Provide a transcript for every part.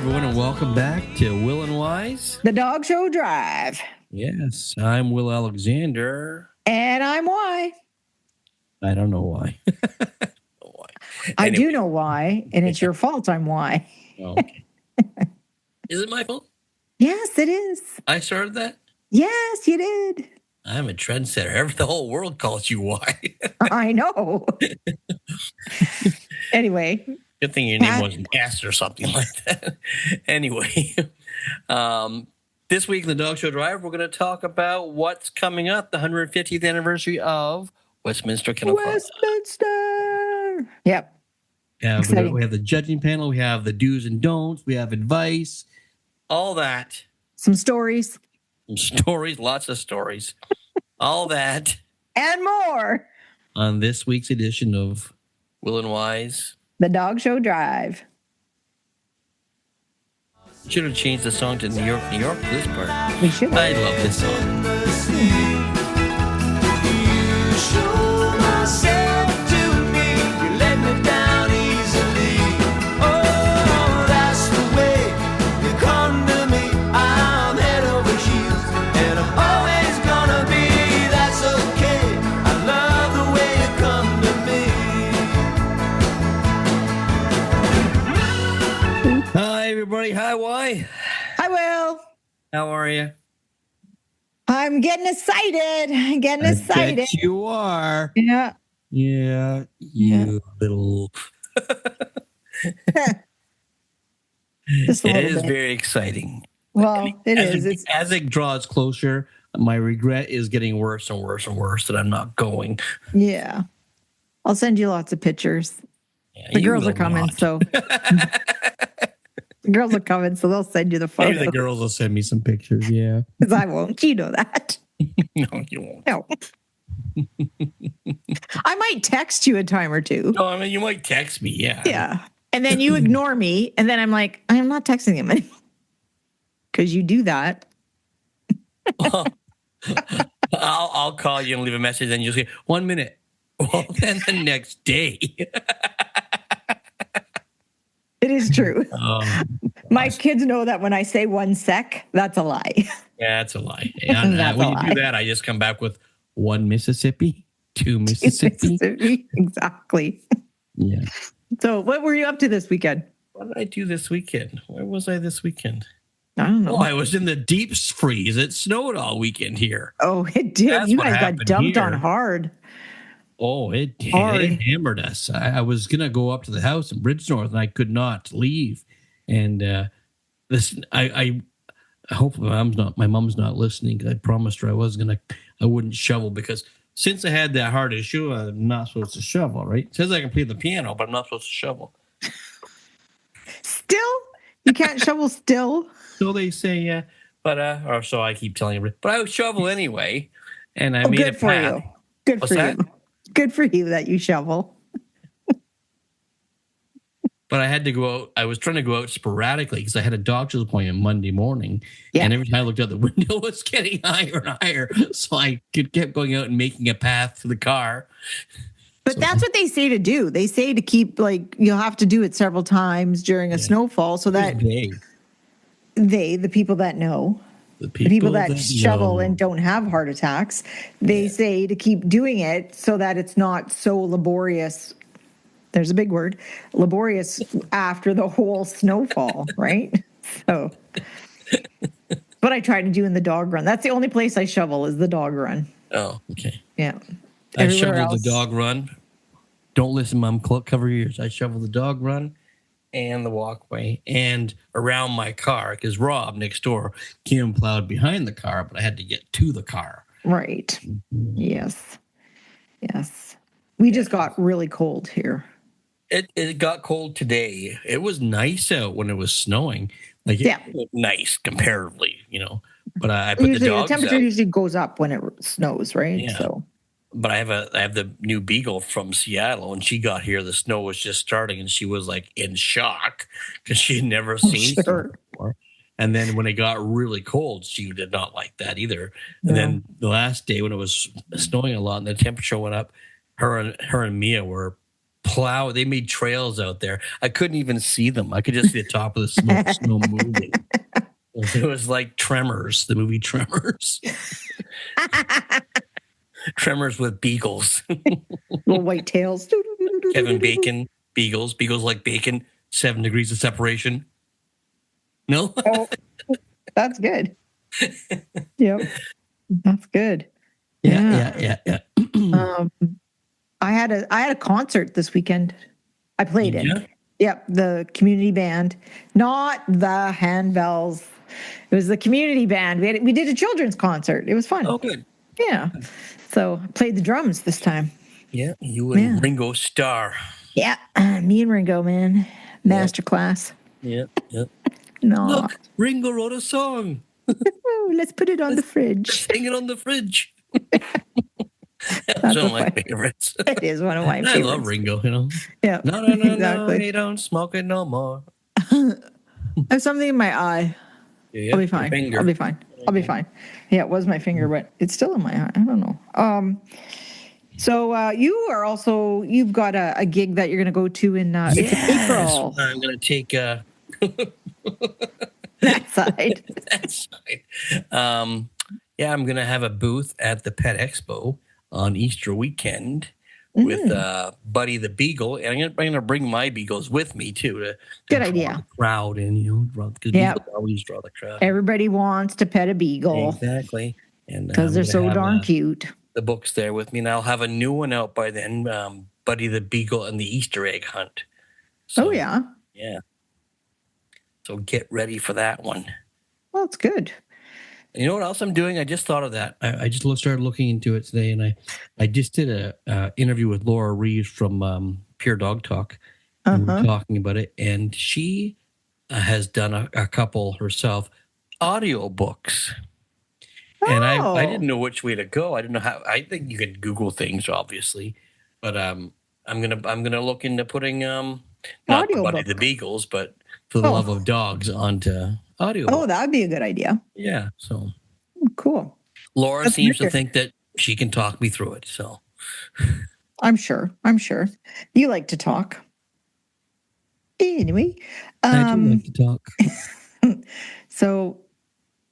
everyone, and welcome back to Will and Wise, the Dog Show Drive. Yes, I'm Will Alexander. And I'm Y. I don't know why. I do know why, and it's your fault I'm Y. Okay. Is it my fault? Yes, it is. I started that? Yes, you did. I'm a trendsetter. The whole world calls you Y. I know. Anyway. Good thing your name wasn't S or something like that. Anyway, this week in the Dog Show Drive, we're going to talk about what's coming up, the 150th anniversary of Westminster Kennel Club. Westminster! Yep. Yeah, we have the judging panel, we have the do's and don'ts, we have advice, all that. Some stories. Some stories, lots of stories. All that. And more. On this week's edition of Will and Wise, the Dog Show Drive. Should have changed the song to New York, New York for this part. We should have. I love this song. Everybody, hi, Y. Hi, Will. How are you? I'm getting excited. I bet you are. Yeah. Yeah, you little. It is very exciting. Well, it is. As it draws closer, my regret is getting worse and worse and worse that I'm not going. Yeah. I'll send you lots of pictures. Yeah, the girls are coming, so. The girls are coming, so they'll send you the photos. Maybe the girls will send me some pictures, yeah. Because I won't. You know that. No, you won't. No. I might text you a time or two. No, I mean, you might text me, yeah. Yeah. And then you ignore me, and then I'm like, I'm not texting him anymore. Because you do that. I'll call you and leave a message, and you'll say, 1 minute. Well, then the next day. It is true. My kids know that when I say 1 sec, that's a lie. Yeah, that's a lie. And when you do that, I just come back with 1 Mississippi, 2 Mississippi. Exactly. Yeah. So what were you up to this weekend? What did I do this weekend? Where was I this weekend? I don't know. Oh, I was in the deep freeze. It snowed all weekend here. Oh, it did. That's you guys got dumped on hard. Oh, it hammered us. I was going to go up to the house in Bridgenorth, and I could not leave. And I hope my mom's not listening, because I promised her I wouldn't shovel, because since I had that heart issue, I'm not supposed to shovel, right? It says I can play the piano, but I'm not supposed to shovel. Still? You can't shovel still? So they say, yeah. But, or so I keep telling you. But I would shovel anyway, and I made a path. For you. Good What's for that? You. Good for you that you shovel. But I had to go out. I was trying to go out sporadically because I had a doctor's appointment Monday morning. Yeah. And every time I looked out the window, it was getting higher and higher. So I kept going out and making a path to the car. But that's what they say to do. They say to keep, you'll have to do it several times during a snowfall so that the people that know. The people that shovel and don't have heart attacks, they say to keep doing it so that it's not so laborious. There's a big word, laborious after the whole snowfall, right? So, but I try to do in the dog run. That's the only place I shovel is the dog run. Oh, okay. Yeah. I shovel the dog run. Don't listen, Mom. Cover your ears. I shovel the dog run and the walkway and around my car, because Rob next door came and plowed behind the car, but I had to get to the car. Right. Mm-hmm. Yes. We just got really cold here. It got cold today. It was nice out when it was snowing. It was nice comparatively, But I put the dogs temperature out. usually goes up when it snows, right? Yeah. So. But I have the new Beagle from Seattle, and she got here. The snow was just starting, and she was in shock because she had never seen snow before. And then when it got really cold, she did not like that either. And then the last day when it was snowing a lot and the temperature went up, her and Mia were plow. They made trails out there. I couldn't even see them. I could just see the top of the snow moving. It was like Tremors, the movie Tremors. Tremors with beagles. Little white tails. Kevin Bacon, beagles like bacon, 7 degrees of separation. No? Oh, that's good. Yep. That's good. Yeah. I had a concert this weekend. I played it. Yep, the community band, not the handbells. It was the community band. We did a children's concert. It was fun. Oh, good. Yeah. So I played the drums this time. Yeah, you and Ringo Starr. Yeah, me and Ringo, man. Masterclass. Yep. No. Look, Ringo wrote a song. Oh, let's put it on the fridge. Let's hang it on the fridge. That's one of my favorites. It is one of my favorites. I love Ringo, Yeah. No, exactly. He don't smoke it no more. I have something in my eye. Yeah, I'll be fine. I'll be fine. Yeah, it was my finger, but it's still in my eye. I don't know. So you've got a gig that you're going to go to in it's in April. I'm going to take that side. That side. I'm going to have a booth at the Pet Expo on Easter weekend with Buddy the Beagle, and I'm going to bring my beagles with me too to good draw idea. The crowd and because beagles always draw the crowd. Everybody wants to pet a beagle, exactly, and because they're so darn cute. The book's there with me, and I'll have a new one out by then. Buddy the Beagle and the Easter Egg Hunt. So, yeah. So get ready for that one. Well, it's good. You know what else I'm doing? I just thought of that. I just started looking into it today, and I just did a interview with Laura Reeves from Pure Dog Talk. And we were talking about it, and she has done a couple herself audio books. And I didn't know which way to go. I didn't know how. I think you can Google things, obviously, but I'm gonna look into putting not Buddy the Beagles, but For the Love of Dogs onto audio. Oh, that would be a good idea. Yeah. So cool. Laura seems to think that she can talk me through it. So I'm sure you like to talk. Anyway, I do like to talk. So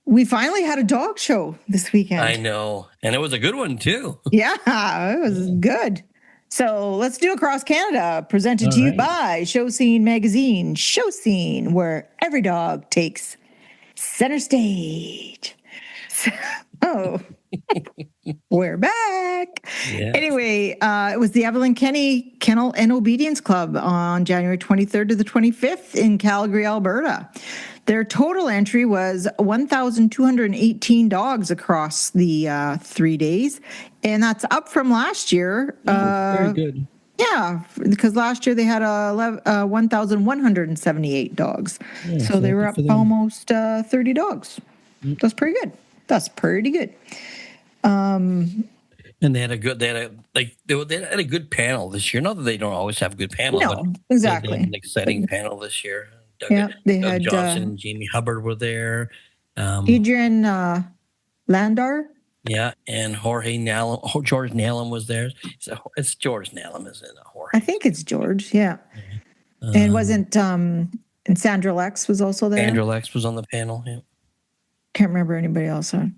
we finally had a dog show this weekend. I know, and it was a good one too. Yeah, it was good. So let's do Across Canada, presented to you by Show Scene Magazine. Show Scene, where every dog takes center stage. So, we're back. Yeah. Anyway, it was the Evelyn Kenny Kennel and Obedience Club on January 23rd to the 25th in Calgary, Alberta. Their total entry was 1,218 dogs across the 3 days, and that's up from last year. Very good. Yeah, because last year they had 1,178 dogs. Yeah, so they were up almost 30 dogs. That's pretty good. And they had a good panel this year. Not that they don't always have a good panel. No, exactly. They had an exciting panel this year. Doug Johnson and Jamie Hubbard were there. Adrian Landar. Yeah, and George Nallum was there. So it's George Nallum, isn't it? Jorge. I think it's George. Yeah. And wasn't and Sandra Lex was also there. Sandra Lex was on the panel. Yeah. Can't remember anybody else. Come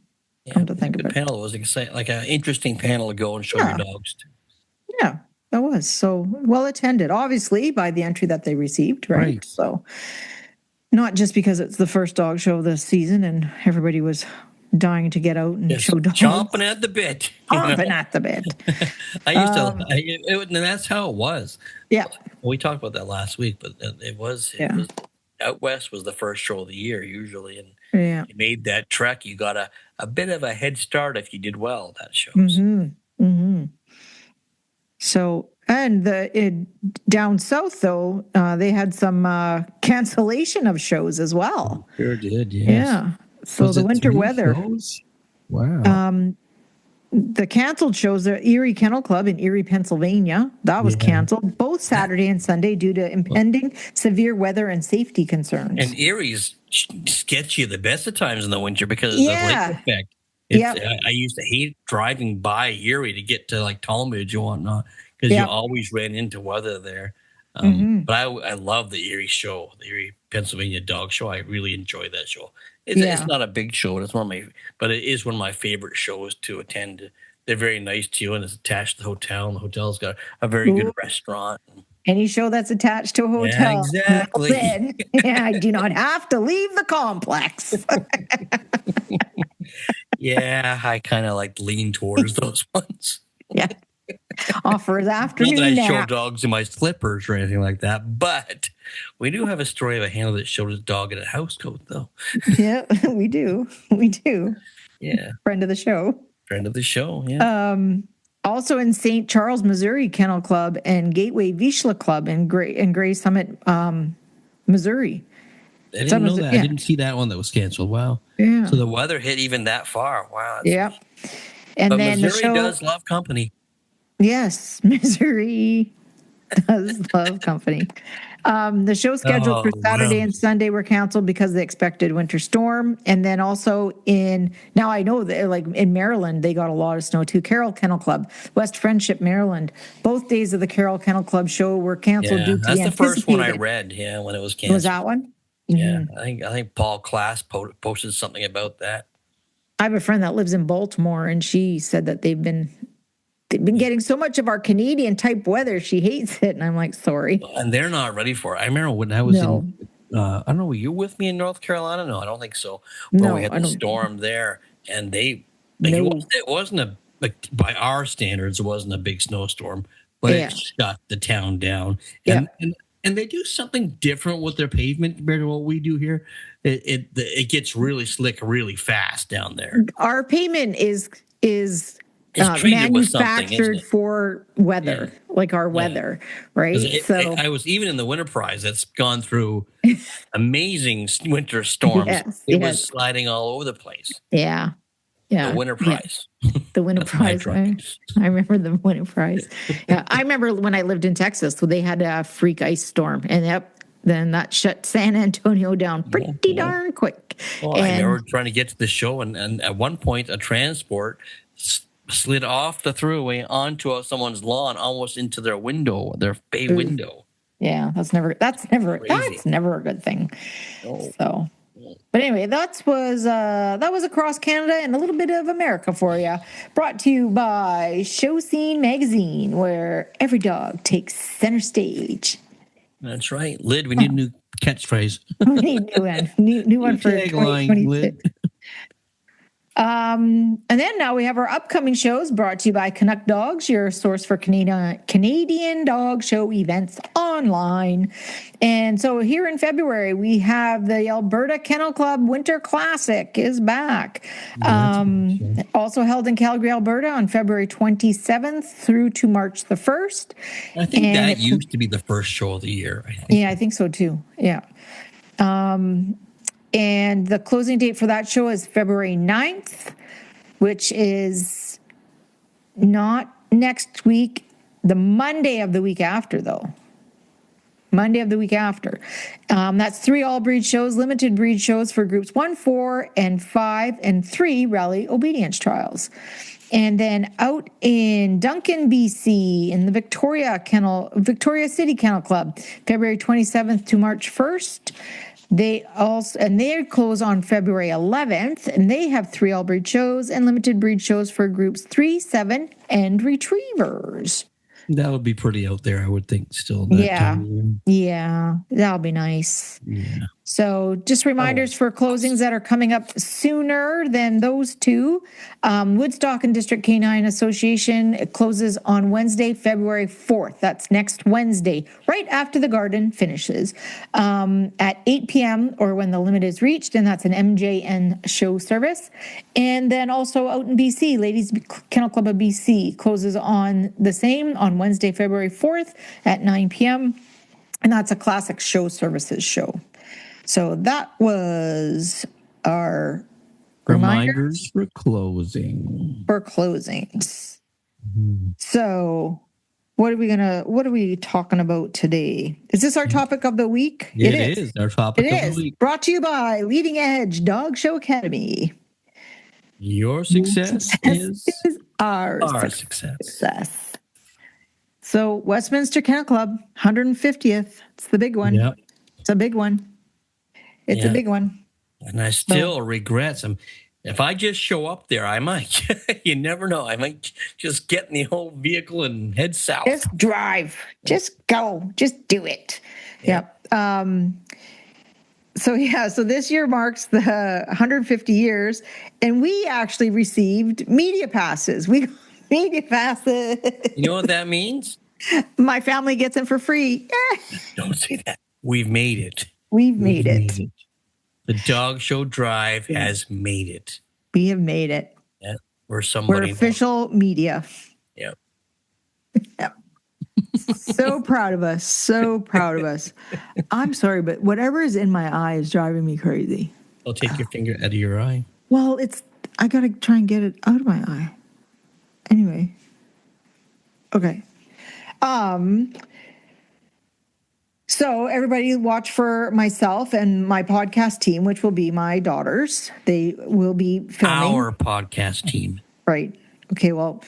to think of it. The panel was like an interesting panel to go and show your dogs to. Yeah, that was so well attended. Obviously, by the entry that they received, right? So, not just because it's the first dog show this season and everybody was dying to get out and show dogs. Chomping at the bit. Chomping at the bit. I used to, and that's how it was. Yeah. We talked about that last week, but it was Out West was the first show of the year usually, and you made that trek. You got a bit of a head start if you did well that show. So, and down south though, they had some cancellation of shows as well. Sure did. Yes. Yeah. So the winter weather. Shows? Wow. The canceled shows are Erie Kennel Club in Erie, Pennsylvania. That was canceled both Saturday and Sunday due to impending severe weather and safety concerns. And Erie's sketchy the best of times in the winter because of the lake effect. I used to hate driving by Erie to get to like Talmadge and whatnot because you always ran into weather there. But I love the Erie show, the Erie, Pennsylvania Dog Show. I really enjoy that show. It's not a big show. But it is one of my favorite shows to attend. They're very nice to you, and it's attached to the hotel, and the hotel's got a very good restaurant. Any show that's attached to a hotel. Yeah, exactly. I do not have to leave the complex. Yeah, I kind of lean towards those ones. Yeah. Offer the afternoon Not that I nap. show dogs in my slippers or anything like that, but we do have a story of a handler that showed his dog in a house coat, though. Yeah, we do. We do. Yeah. Friend of the show. Friend of the show, yeah. Also in St. Charles, Missouri Kennel Club and Gateway Vizsla Club in Gray Summit, Missouri. I didn't know that. Yeah. I didn't see that one that was canceled. Wow. Yeah. So the weather hit even that far. Wow. Yeah. And but then Missouri does love company. Yes, Missouri does love company. The show scheduled for Saturday and Sunday were canceled because of the expected winter storm. And then also now I know that in Maryland, they got a lot of snow too. Carroll Kennel Club, West Friendship, Maryland. Both days of the Carroll Kennel Club show were canceled due to that's the first one I read, when it was canceled. Was that one? Yeah, I think Paul Klass posted something about that. I have a friend that lives in Baltimore, and she said that they've been getting so much of our Canadian type weather. She hates it. And I'm like, sorry. And they're not ready for it. I remember when I was in, I don't know, were you with me in North Carolina? No, I don't think so. Well, we had the storm there, and it wasn't by our standards, it wasn't a big snowstorm, but it shut the town down. And they do something different with their pavement compared to what we do here. It gets really slick really fast down there. Our pavement is manufactured for weather, like our weather, right? I was even in the Winter Prize that's gone through amazing winter storms. It was sliding all over the place. Yeah. The Winter Prize. The Winter Prize. Right? I remember the Winter Prize. Yeah, I remember when I lived in Texas, so they had a freak ice storm, and then that shut San Antonio down pretty darn quick. Well, I remember trying to get to the show, and at one point, a transport slid off the thruway onto someone's lawn, almost into their window, their bay window. Yeah, that's never a good thing. Oh. So, but anyway, that was across Canada and a little bit of America for you. Brought to you by Show Scene Magazine, where every dog takes center stage. That's right, Lid. We need a new catchphrase. We need a new one. New one for 2026. And then now we have our upcoming shows brought to you by Canuck Dogs, your source for Canadian dog show events online. And so here in February, we have the Alberta Kennel Club Winter Classic is back. Also held in Calgary, Alberta on February 27th through to March the 1st. I think that used to be the first show of the year. I think so too. Yeah. And the closing date for that show is February 9th, which is not next week, the Monday of the week after, though. Monday of the week after. That's 3 all-breed shows, limited breed shows for groups 1, 4, and 5, and 3 rally obedience trials. And then out in Duncan, BC, in the Victoria City Kennel Club, February 27th to March 1st. They close on February 11th, and they have 3 all-breed shows and limited breed shows for groups 3, 7, and retrievers. That would be pretty out there, I would think, still. That that'll be nice. Yeah. So just reminders for closings that are coming up sooner than those two. Woodstock and District Canine Association closes on Wednesday, February 4th. That's next Wednesday, right after the garden finishes, at 8 p.m. or when the limit is reached, and that's an MJN show service. And then also out in BC, Ladies Kennel Club of BC closes on Wednesday, February 4th at 9 p.m. And that's a classic show services show. So that was our reminders for closing. For closings. Mm-hmm. So what are we talking about today? Is this our topic of the week? It is our topic of the week. Brought to you by Leading Edge Dog Show Academy. Your success is our success. So Westminster Kennel Club, 150th. It's the big one. Yep. It's a big one. It's a big one. And I still regret some. If I just show up there, I might. You never know. I might just get in the whole vehicle and head south. Just drive. Just go. Just do it. Yep. So this year marks the 150 years, and we actually received media passes. We got media passes. You know what that means? My family gets them for free. Don't say that. We've made it. We've made it. The Dog Show Drive has made it. We have made it. Yeah. We're official media. Yep. Yep. So proud of us. So proud of us. I'm sorry, but whatever is in my eye is driving me crazy. I'll take your finger out of your eye. Well, I got to try and get it out of my eye. Anyway. Okay. So everybody watch for myself and my podcast team, which will be my daughters. They will be filming. Our podcast team. Right. Okay, well,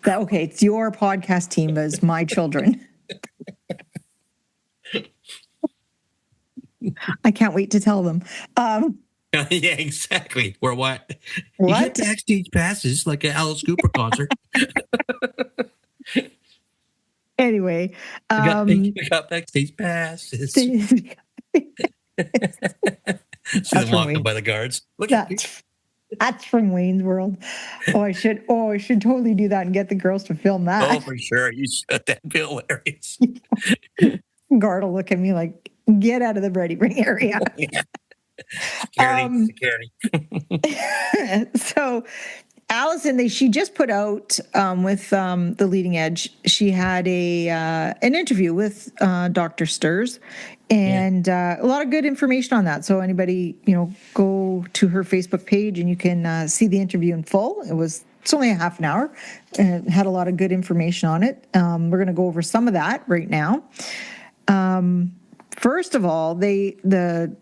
it's your podcast team as my children. I can't wait to tell them. Yeah, exactly. Or what? What? You get backstage passes like an Alice Cooper concert. Anyway, I got backstage passes. See them walking by the guards. Look at me. That's from Wayne's World. I should totally do that and get the girls to film that. Oh, for sure. You should. That'd be hilarious. Guard will look at me like, get out of the Ready Bring area. Security. So Allison, she just put out with the Leading Edge. She had an interview with Dr. Sturs, and a lot of good information on that. So anybody, go to her Facebook page and you can see the interview in full. It's only a half an hour, and it had a lot of good information on it. We're going to go over some of that right now. First of all, the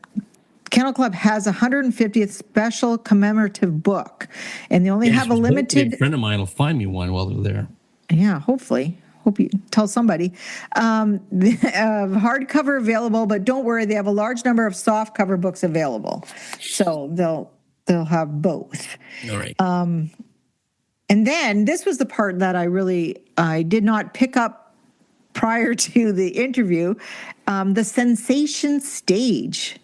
Kennel Club has a 150th special commemorative book, and they only have a limited. A friend of mine will find me one while they're there. Yeah, hopefully. Hope you tell somebody. Hardcover available, but don't worry, they have a large number of soft cover books available, so they'll have both. All right. And then this was the part that I did not pick up prior to the interview. The Sensation Stage.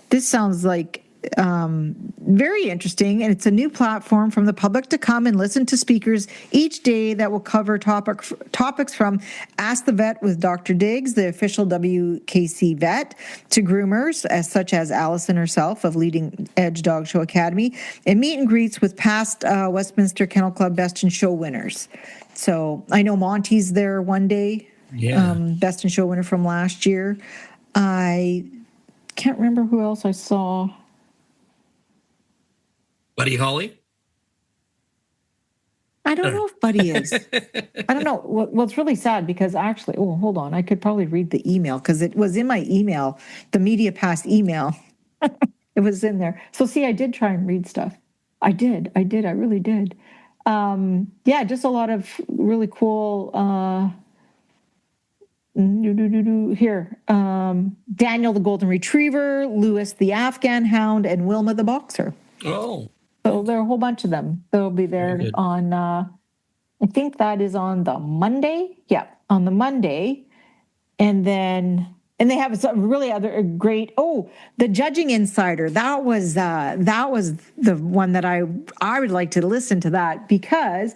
This sounds like very interesting, and it's a new platform from the public to come and listen to speakers each day that will cover topics from Ask the Vet with Dr. Diggs, the official WKC vet, to groomers such as Allison herself of Leading Edge Dog Show Academy, and meet and greets with past Westminster Kennel Club Best in Show winners. So I know Monty's there one day, Best in Show winner from last year. I can't remember who else I saw. Buddy Holly? I don't know if Buddy is. I don't know. Well, it's really sad because actually, hold on. I could probably read the email because it was in my email, the Media Pass email. It was in there. So see, I did try and read stuff. I did. I really did. Just a lot of really cool here. Daniel the Golden Retriever, Lewis the Afghan Hound, and Wilma the Boxer. Oh. So there are a whole bunch of them. They'll be there on, I think that is on the Monday. Yeah, on the Monday. And they have some really other great, the Judging Insider. That was the one that I would like to listen to that because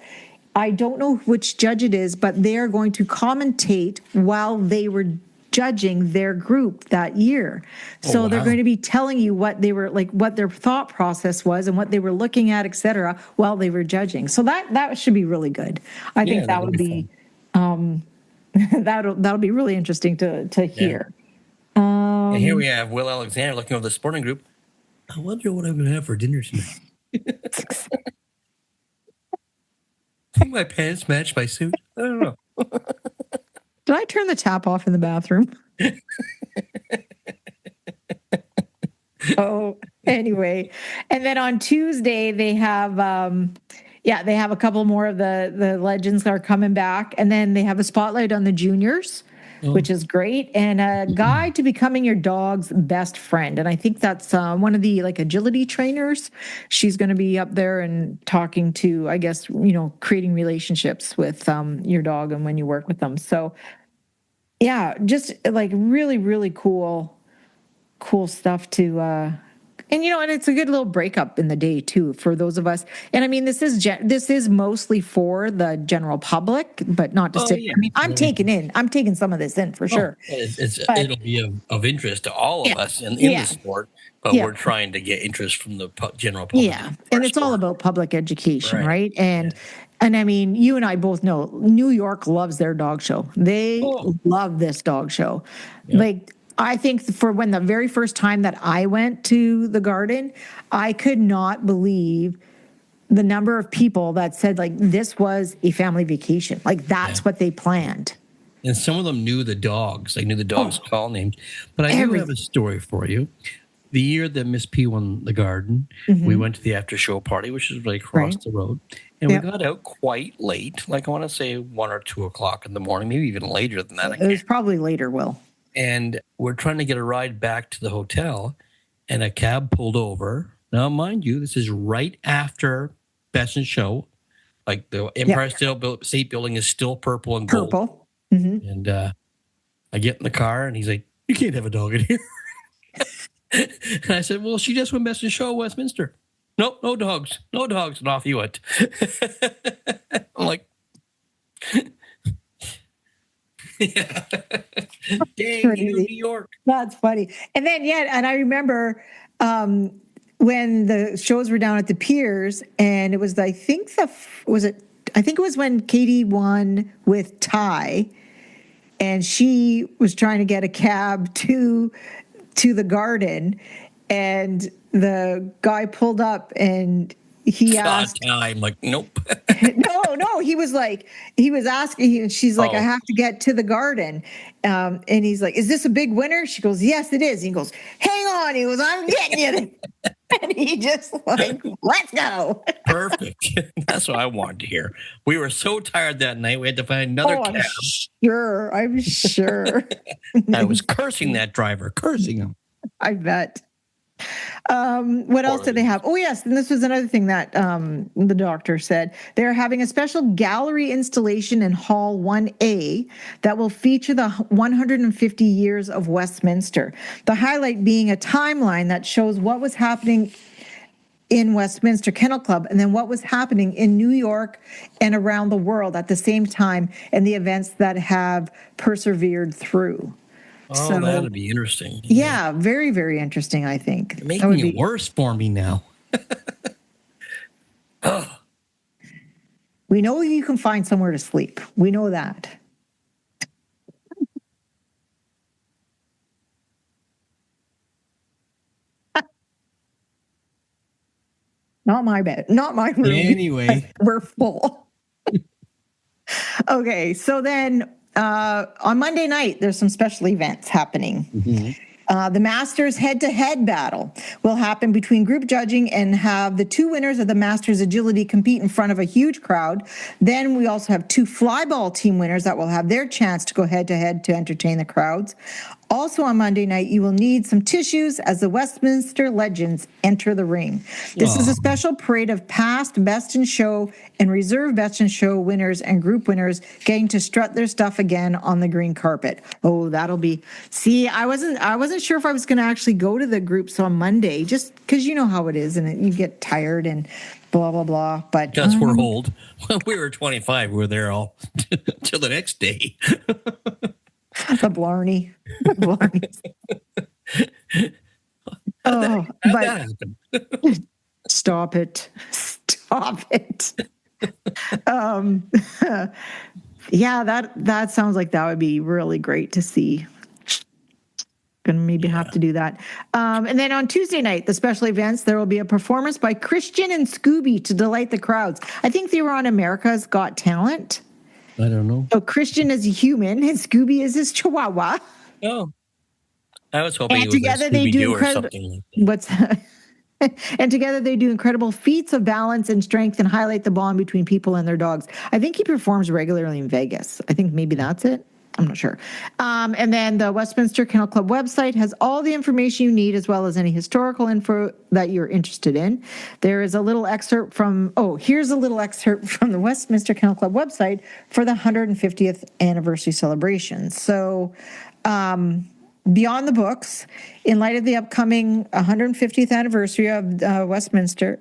I don't know which judge it is, but they're going to commentate while they were judging their group that year. So they're going to be telling you what they were like, what their thought process was and what they were looking at, et cetera, while they were judging. So that should be really good. I think that would be that'll be really interesting to hear. And here we have Will Alexander looking over the sporting group. I wonder what I'm going to have for dinner tonight. Think my pants match my suit? I don't know. Did I turn the tap off in the bathroom? Anyway. And then on Tuesday, they have Yeah, they have a couple more of the legends that are coming back, and then they have a spotlight on the juniors, which is great, and a guide to becoming your dog's best friend. And I think that's one of the like agility trainers. She's going to be up there and talking to, I guess, creating relationships with your dog and when you work with them. So yeah, just like really, really cool stuff to and it's a good little breakup in the day too for those of us. And I mean, this is mostly for the general public, but not to say. Yeah. I mean, I'm taking some of this in for sure. It'll be of interest to all of us in the sport, but we're trying to get interest from the general public. Yeah, and it's all about public education, right? And I mean, you and I both know New York loves their dog show. They love this dog show, like. I think for when the very first time that I went to the garden, I could not believe the number of people that said like this was a family vacation. Like that's what they planned. And some of them knew the dogs. They knew the dogs' call names. But I do have a story for you. The year that Miss P won the garden, we went to the after show party, which is right across the road. And we got out quite late, like I want to say 1 or 2 o'clock in the morning, maybe even later than that. It was probably later, Will. And we're trying to get a ride back to the hotel, and a cab pulled over. Now, mind you, this is right after Best in Show. Like the Empire State Building is still purple and gold. Purple. Mm-hmm. And I get in the car, and he's like, "You can't have a dog in here." And I said, "Well, she just won Best in Show at Westminster. Nope, no dogs. No dogs." And off he went. I'm like... Yeah. Dang, New York. That's funny. And then, and I remember when the shows were down at the piers, and it was, I think it was when Katie won with Ty, and she was trying to get a cab to the garden, and the guy pulled up and he asked time, like, nope. no, he was asking, she's like, I have to get to the garden. And he's like, is this a big winner? She goes, yes, it is. He goes, hang on. He goes, I'm getting you. And he just like, let's go. Perfect. That's what I wanted to hear. We were so tired that night. We had to find another cab. I'm sure. I was cursing that driver, cursing him. I bet. What else did they have? Oh, yes. And this was another thing that the doctor said. They're having a special gallery installation in Hall 1A that will feature the 150 years of Westminster. The highlight being a timeline that shows what was happening in Westminster Kennel Club and then what was happening in New York and around the world at the same time, and the events that have persevered through. Oh, so, that'll be interesting. Yeah, very, very interesting, I think. You're making it worse for me now. We know you can find somewhere to sleep. We know that. Not my bed. Not my room. Anyway. We're full. Okay, so then... on Monday night, there's some special events happening. The Masters head-to-head battle will happen between group judging and have the two winners of the Masters Agility compete in front of a huge crowd. Then we also have two flyball team winners that will have their chance to go head-to-head to entertain the crowds. Also on Monday night, you will need some tissues as the Westminster legends enter the ring. This is a special parade of past Best in Show and reserve Best in Show winners and group winners getting to strut their stuff again on the green carpet. Oh, that'll be... See, I wasn't sure if I was going to actually go to the groups on Monday, just because you know how it is, and you get tired and blah, blah, blah. But because we're old. When we were 25, we were there all till the next day. The Blarney. Oh, but stop it. Yeah, that sounds like that would be really great to see. Gonna maybe have to do that. And then on Tuesday night, the special events, there will be a performance by Christian and Scooby to delight the crowds. I think they were on America's Got Talent. I don't know. So Christian is a human and Scooby is his chihuahua. Oh. I was hoping and together they do or something like that. What's that? And together they do incredible feats of balance and strength and highlight the bond between people and their dogs. I think he performs regularly in Vegas. I think maybe that's it. I'm not sure. And then the Westminster Kennel Club website has all the information you need, as well as any historical info that you're interested in. There is a little excerpt here's a little excerpt from the Westminster Kennel Club website for the 150th anniversary celebration. So, beyond the books, in light of the upcoming 150th anniversary of Westminster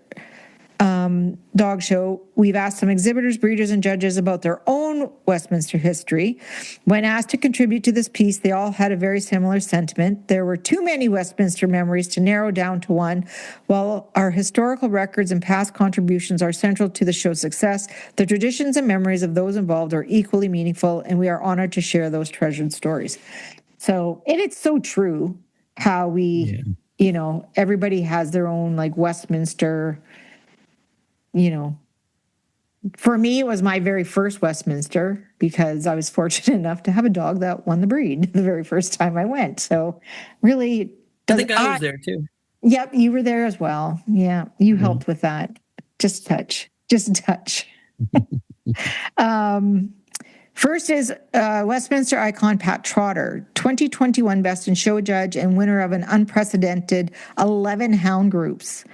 Dog Show, we've asked some exhibitors, breeders, and judges about their own Westminster history. When asked to contribute to this piece, they all had a very similar sentiment. There were too many Westminster memories to narrow down to one. While our historical records and past contributions are central to the show's success, the traditions and memories of those involved are equally meaningful, and we are honored to share those treasured stories. So, and it's so true how we, everybody has their own like Westminster, for me, it was my very first Westminster because I was fortunate enough to have a dog that won the breed the very first time I went. So really, I think I was there too. Yep. You were there as well. Yeah. You helped with that. Just a touch. First is Westminster icon Pat Trotter, 2021 Best in Show judge and winner of an unprecedented 11 hound groups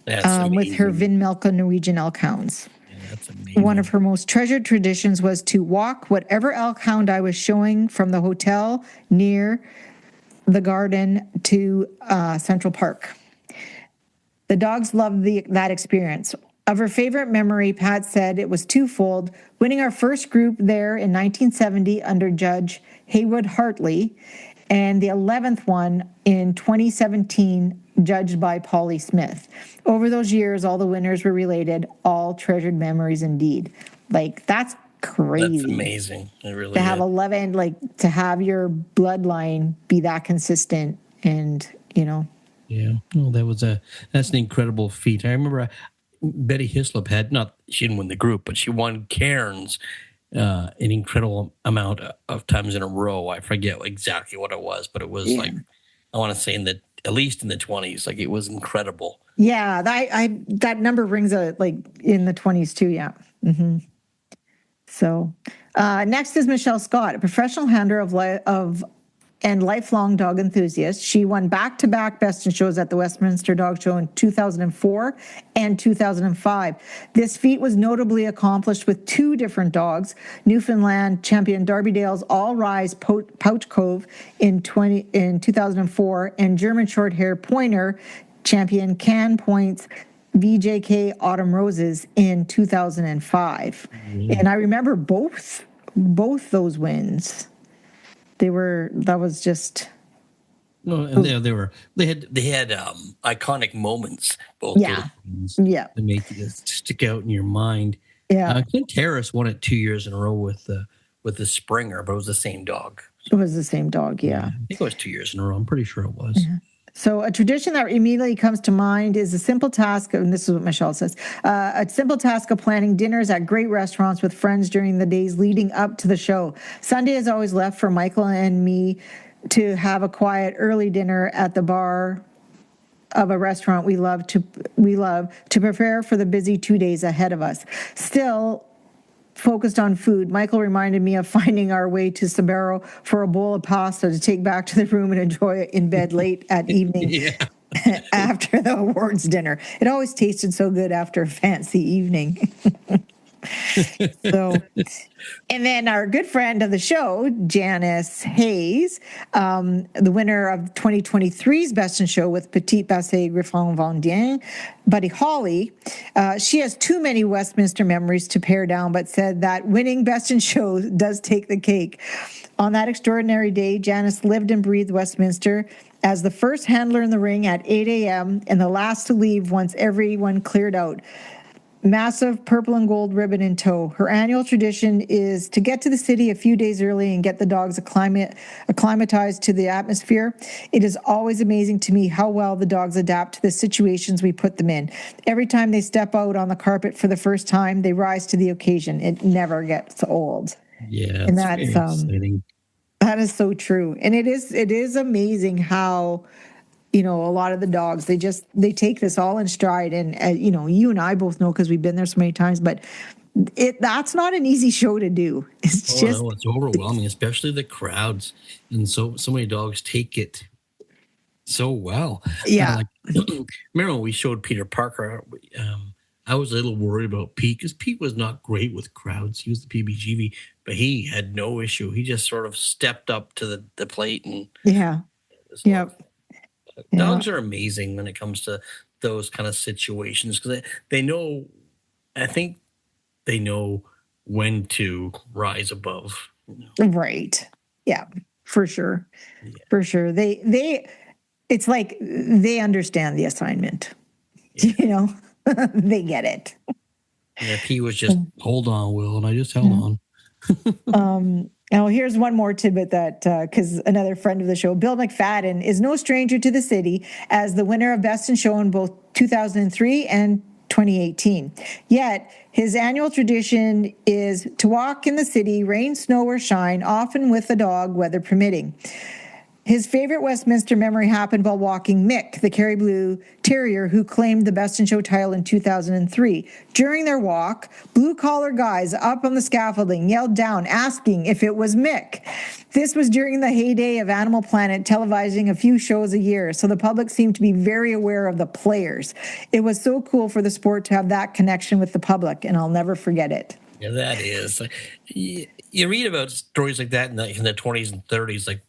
with her Vinmelka Norwegian elk hounds. Yeah, that's amazing. One of her most treasured traditions was to walk whatever elk hound I was showing from the hotel near the garden to Central Park. The dogs loved that experience. Of her favorite memory, Pat said it was twofold: winning our first group there in 1970 under Judge Haywood Hartley, and the 11th one in 2017, judged by Polly Smith. Over those years, all the winners were related, all treasured memories indeed. Like, that's crazy. That's amazing. It really to have 11, like, to have your bloodline be that consistent and, Yeah, well, that's an incredible feat. I remember Betty Hislop she didn't win the group, but she won Cairns an incredible amount of times in a row. I forget exactly what it was, but it was like, I want to say at least in the 20s. Like, it was incredible. Yeah, that number rings like in the 20s too. Yeah. Mm-hmm. So next is Michelle Scott, a professional handler and lifelong dog enthusiast. She won back-to-back Best in Shows at the Westminster Dog Show in 2004 and 2005. This feat was notably accomplished with two different dogs: Newfoundland champion Darby Dale's All Rise Pouch Cove in 2004 and German Shorthair Pointer champion Can Point's VJK Autumn Roses in 2005. And I remember both those wins. That was just. No, and they had iconic moments. Both those that make you just stick out in your mind. Yeah, Clint Terrace won it 2 years in a row with the Springer, but it was the same dog. It was the same dog. Yeah, I think it was 2 years in a row. I'm pretty sure it was. Yeah. So a tradition that immediately comes to mind is a simple task, and this is what Michelle says, a simple task of planning dinners at great restaurants with friends during the days leading up to the show. Sunday is always left for Michael and me to have a quiet early dinner at the bar of a restaurant we love to prepare for the busy 2 days ahead of us. Still focused on food, Michael reminded me of finding our way to Sabero for a bowl of pasta to take back to the room and enjoy it in bed late at evening after the awards dinner. It always tasted so good after a fancy evening. So, and then our good friend of the show, Janice Hayes, the winner of 2023's Best in Show with Petite Basset Griffon Vendien, Buddy Holly, she has too many Westminster memories to pare down, but said that winning Best in Show does take the cake. On that extraordinary day, Janice lived and breathed Westminster as the first handler in the ring at 8 a.m. and the last to leave once everyone cleared out. Massive purple and gold ribbon in tow. Her annual tradition is to get to the city a few days early and get the dogs acclimatized to the atmosphere. It is always amazing to me how well the dogs adapt to the situations we put them in. Every time they step out on the carpet for the first time, they rise to the occasion. It never gets old. Yeah, and that is so true. And it is amazing how, a lot of the dogs, they take this all in stride. And, you and I both know, because we've been there so many times, but that's not an easy show to do. No, it's overwhelming, especially the crowds. And so many dogs take it so well. Yeah. Remember when we showed Peter Parker, I was a little worried about Pete, because Pete was not great with crowds. He was the PBGV, but he had no issue. He just sort of stepped up to the plate. And dogs are amazing when it comes to those kind of situations, because they know, I think they know when to rise above. Right. Yeah, for sure. Yeah. For sure. It's like they understand the assignment. Yeah. They get it. And if he was just, hold on, Will, and I just held on. Now, here's one more tidbit that, because another friend of the show, Bill McFadden, is no stranger to the city as the winner of Best in Show in both 2003 and 2018. Yet, his annual tradition is to walk in the city, rain, snow, or shine, often with a dog, weather permitting. His favorite Westminster memory happened while walking Mick, the Kerry Blue Terrier who claimed the Best in Show title in 2003. During their walk, blue-collar guys up on the scaffolding yelled down, asking if it was Mick. This was during the heyday of Animal Planet televising a few shows a year, so the public seemed to be very aware of the players. It was so cool for the sport to have that connection with the public, and I'll never forget it. Yeah, that is. You read about stories like that in the 20s and 30s, like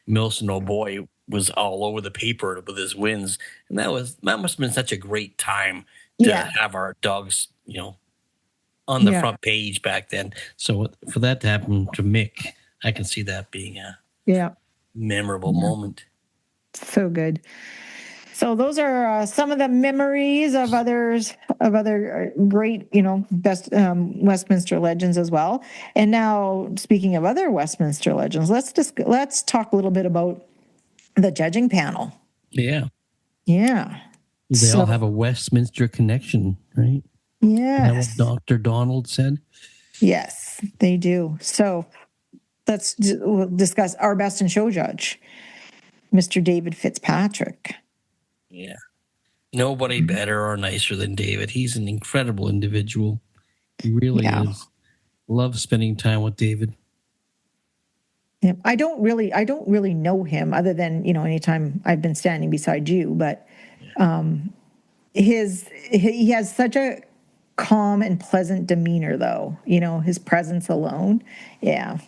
Milson O'Boy was all over the paper with his wins, and that must have been such a great time to have our dogs, on the front page back then. So for that to happen to Mick, I can see that being a memorable moment. So good. So those are some of the memories of other great, best Westminster legends as well. And now, speaking of other Westminster legends, let's talk a little bit about the judging panel. Yeah. Yeah. They all have a Westminster connection, right? Yeah. Is that what Dr. Donald said? Yes, they do. So let's discuss our Best in Show judge, Mr. David Fitzpatrick. Yeah. Nobody better or nicer than David. He's an incredible individual. He really is. Love spending time with David. Yeah. I don't really know him other than, anytime I've been standing beside you, but he has such a calm and pleasant demeanor though, his presence alone. Yeah.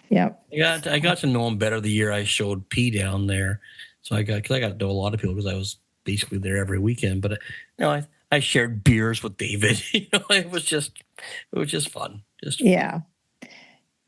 Yeah. I got to know him better the year I showed P down there. So I got to know a lot of people because I was basically there every weekend. But I shared beers with David. It was just fun. Yeah.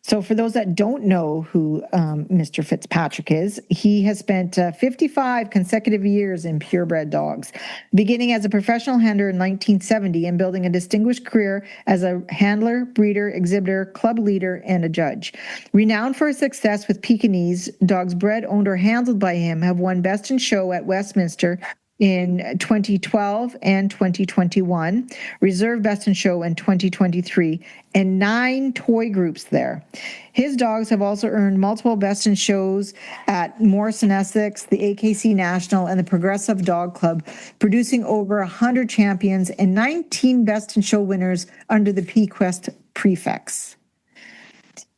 So for those that don't know who Mr. Fitzpatrick is, he has spent 55 consecutive years in purebred dogs, beginning as a professional handler in 1970 and building a distinguished career as a handler, breeder, exhibitor, club leader, and a judge. Renowned for his success with Pekingese, dogs bred, owned, or handled by him have won Best in Show at Westminster in 2012 and 2021, Reserve Best in Show in 2023, and 9 toy groups there. His dogs have also earned multiple Best in Shows at Morrison Essex, the AKC National, and the Progressive Dog Club, producing over 100 champions and 19 Best in Show winners under the PQuest prefix.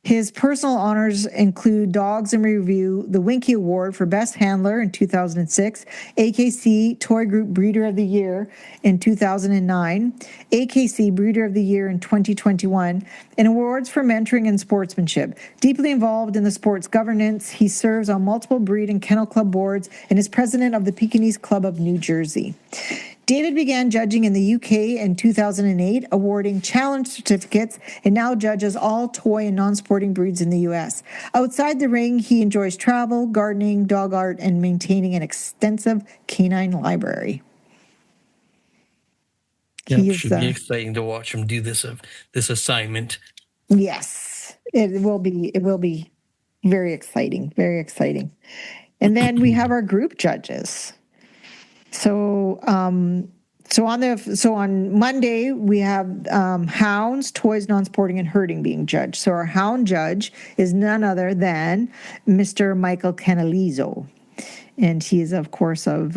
His personal honors include Dogs in Review, the Winky Award for Best Handler in 2006, AKC Toy Group Breeder of the Year in 2009, AKC Breeder of the Year in 2021, and awards for mentoring and sportsmanship. Deeply involved in the sport's governance, he serves on multiple breed and kennel club boards and is president of the Pekingese Club of New Jersey. David began judging in the UK in 2008, awarding challenge certificates, and now judges all toy and non-sporting breeds in the US. Outside the ring, he enjoys travel, gardening, dog art, and maintaining an extensive canine library. It should be exciting to watch him do this assignment. Yes, it will be. It will be very exciting, very exciting. And then we have our group judges. So on Monday we have hounds, toys, non-sporting, and herding being judged. So our hound judge is none other than Mr. Michael Canalizo. and he's of course of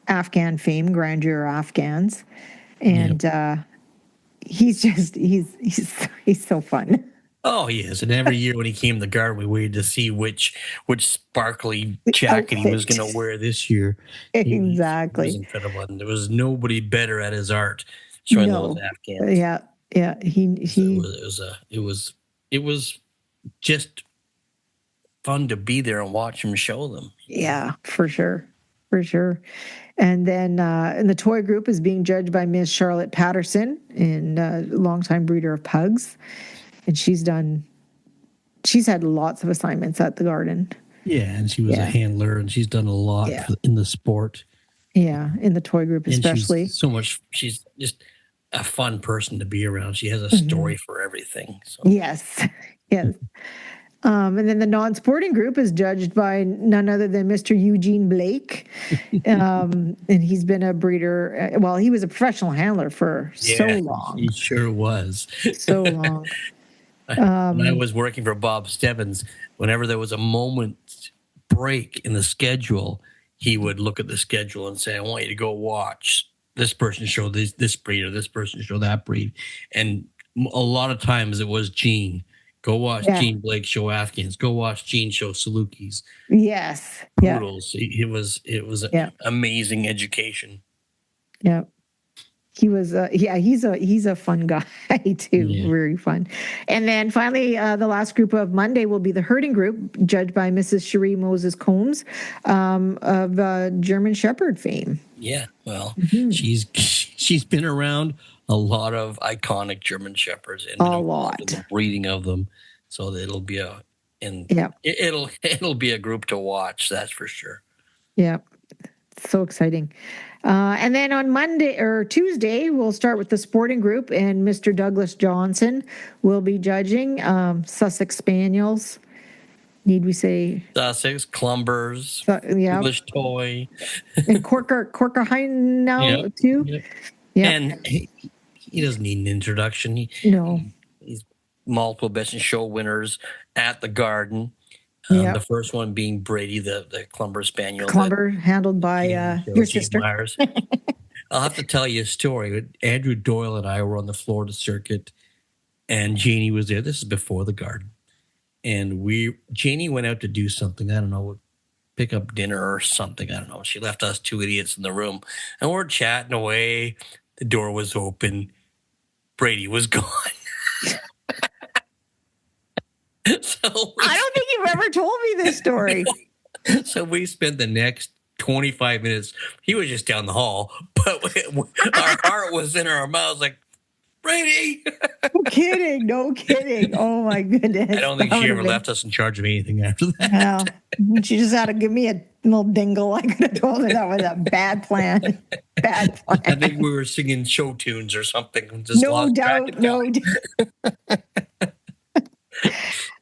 Afghan fame, Grandeur Afghans, and he's so fun. Oh, he is. And every year when he came to the Garden, we waited to see which sparkly jacket he was going to wear this year. Exactly. He was incredible. And there was nobody better at his art showing those Afghans. Yeah. It was just fun to be there and watch him show them. Yeah, for sure. And then and the toy group is being judged by Miss Charlotte Patterson, and longtime breeder of pugs. And she's had lots of assignments at the Garden. Yeah, and she was a handler, and she's done a lot in the sport. Yeah, in the toy group especially. She's just a fun person to be around. She has a story for everything. So. Yes. And then the non-sporting group is judged by none other than Mr. Eugene Blake. And he's been a breeder. Well, he was a professional handler for so long. He sure was. So long. When I was working for Bob Stebbins, whenever there was a moment break in the schedule, he would look at the schedule and say, I want you to go watch this person show this breed, or this person show that breed. And a lot of times it was Gene. Go watch Gene Blake show Afghans. Go watch Gene show Salukis. Yes. Poodles. It was an amazing education. Yeah. He was, he's a fun guy too. Yeah. Very fun. And then finally, the last group of Monday will be the herding group, judged by Mrs. Cherie Moses Combs of German Shepherd fame. Yeah, well, she's been around a lot of iconic German Shepherds and the breeding of them, so that it'll be it'll be a group to watch. That's for sure. Yeah, so exciting. And then on Monday or Tuesday, we'll start with the sporting group, and Mr. Douglas Johnson will be judging Sussex Spaniels. Need we say Sussex, Clumbers, English Toy, and Corker Hine now too. Yeah, and he doesn't need an introduction. He's multiple best in show winners at the Garden. The first one being Brady, the Clumber Spaniel. Clumber, handled by your sister. Myers. I'll have to tell you a story. Andrew Doyle and I were on the Florida circuit, and Jeannie was there. This is before the Garden. And Jeannie went out to do something. I don't know, pick up dinner or something. I don't know. She left us two idiots in the room, and we're chatting away. The door was open. Brady was gone. I don't think you've ever told me this story. So we spent the next 25 minutes. He was just down the hall, but our heart was in our mouths like, Brady. No kidding. Oh, my goodness. I don't think she ever left us in charge of anything after that. Well, she just had to give me a little dingle. I could have told her that was a bad plan. I think we were singing show tunes or something. No doubt.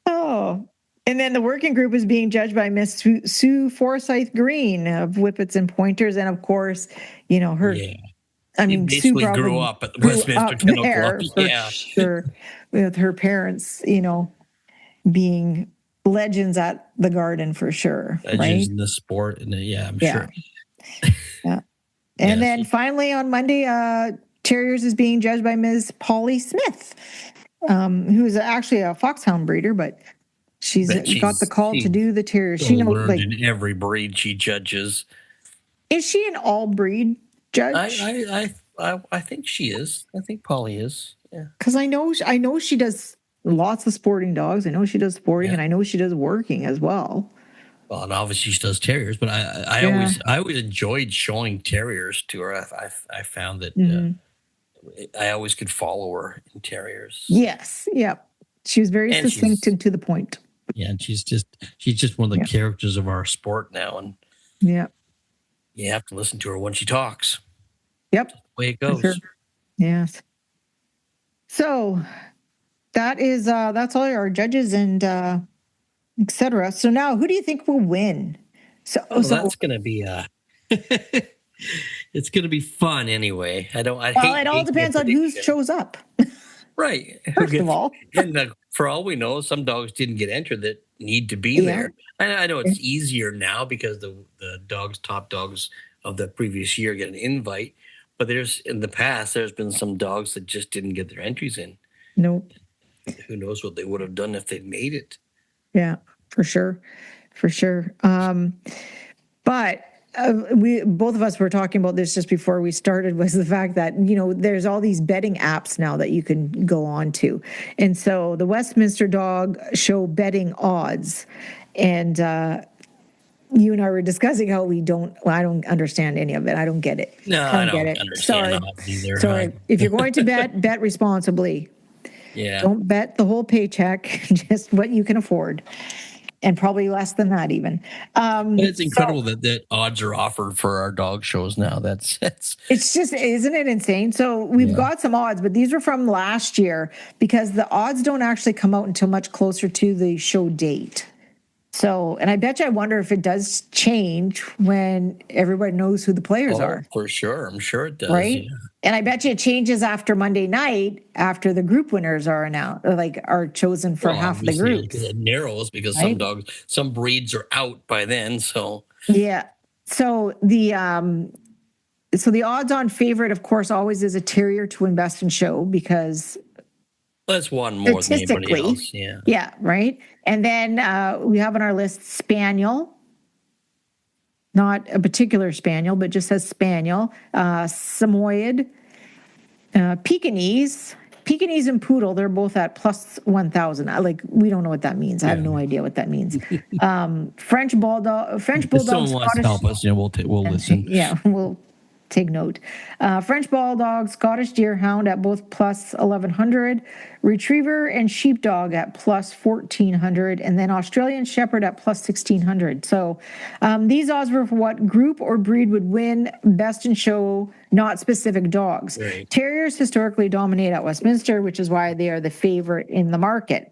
Oh, and then the working group is being judged by Miss Sue Forsyth Green of Whippets and Pointers, and of course, her. Yeah. I mean, Sue grew up at the Westminster Kennel Club. For sure, with her parents, being legends at the Garden for sure. Legends in the sport, and I'm sure. Yeah. And then finally on Monday, Terriers is being judged by Ms. Polly Smith, who's actually a foxhound breeder, but she's got the call to do the Terriers. She knows in every breed she judges. Is she an all breed judge? I think she is. I think Polly is. Yeah. Because I know she does lots of sporting dogs. I know she does sporting, and I know she does working as well. Well, and obviously she does terriers, but I always enjoyed showing terriers to her. I found that I always could follow her in terriers. Yes, she was very succinct and to the point. Yeah, and she's just one of the characters of our sport now, and you have to listen to her when she talks. Yep, that's the way it goes. Sure. Yes. So that's all our judges and etc. So now, who do you think will win? So that's going to be it's going to be fun anyway. It all depends on who shows up. Right. First of all, and the for all we know, some dogs didn't get entered that need to be there. I know it's easier now because the top dogs of the previous year get an invite. But in the past, there's been some dogs that just didn't get their entries in. Nope. Who knows what they would have done if they'd made it. Yeah, for sure. But we both of us were talking about this just before we started, was the fact that, there's all these betting apps now that you can go on to. And so the Westminster Dog Show betting odds. And you and I were discussing how I don't understand any of it. I don't get it. No, I don't get it. Understand either. Sorry. If you're going to bet responsibly. Yeah. Don't bet the whole paycheck, just what you can afford. And probably less than that even. It's incredible that odds are offered for our dog shows now. It's just, isn't it insane? So we've got some odds, but these are from last year because the odds don't actually come out until much closer to the show date. So, and I wonder if it does change when everybody knows who the players are. For sure. I'm sure it does. Right? Yeah. And I bet you it changes after Monday night, after the group winners are announced, are chosen for half of the groups. It narrows because some breeds are out by then. So yeah. So the odds-on favorite, of course, always is a terrier to win Best in Show because that's one more than anybody else. Yeah. Yeah. Right. And then we have on our list Spaniel. Not a particular spaniel, but just says spaniel, Samoyed, Pekingese and poodle. They're both at plus 1,000. We don't know what that means. I have no idea what that means. French bulldog. If someone wants to help us, we'll listen. Yeah, we'll take note. French bulldog, Scottish deerhound at both plus 1,100, retriever and sheepdog at plus 1,400, and then Australian shepherd at plus 1,600. So these odds were for what group or breed would win Best in Show, not specific dogs. Right. Terriers historically dominate at Westminster, which is why they are the favorite in the market.